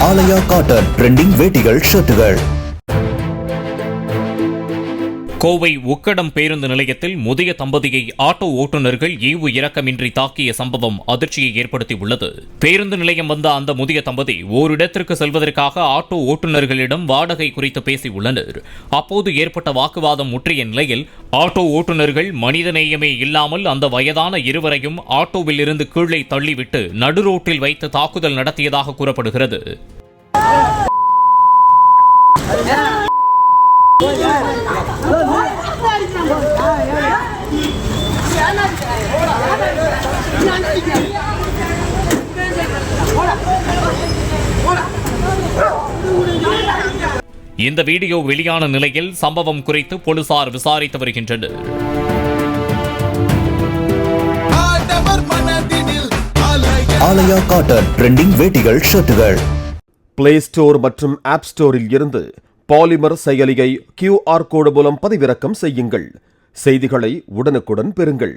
ஆலயா cotton trending வேட்டிகள் ஷர்ட்டுகள். Kovai Ukkadam பேருந்து நிலையத்தில் முதிய தம்பதியை ஆட்டோ ஓட்டுநர்கள் ஈவு இரக்கமின்றி தாக்கிய சம்பவம் அதிர்ச்சியை ஏற்படுத்தியுள்ளது. பேருந்து நிலையம் வந்த அந்த முதிய தம்பதி ஓரிடத்திற்கு செல்வதற்காக ஆட்டோ ஓட்டுநர்களிடம் வாடகை குறித்து பேசியுள்ளனர். அப்போது ஏற்பட்ட வாக்குவாதம் முற்றிய நிலையில் ஆட்டோ ஓட்டுநர்கள் மனிதநேயமே இல்லாமல் அந்த வயதான இருவரையும் ஆட்டோவில் இருந்து கீழே தள்ளிவிட்டு நடுரோட்டில் வைத்து தாக்குதல் நடத்தியதாக கூறப்படுகிறது. இந்த வீடியோ வெளியான நிலையில் சம்பவம் குறித்து போலீசார் விசாரித்து வருகின்றனர். ஆலயா காட்டன் ட்ரெண்டிங் வேட்டிகள் ஷர்ட்டுகள். பிளே ஸ்டோர் மற்றும் ஆப் ஸ்டோரில் இருந்து பாலிமர் செயலியை QR கோடு மூலம் பதிவிறக்கம் செய்யுங்கள். செய்திகளை உடனுக்குடன் பெறுங்கள்.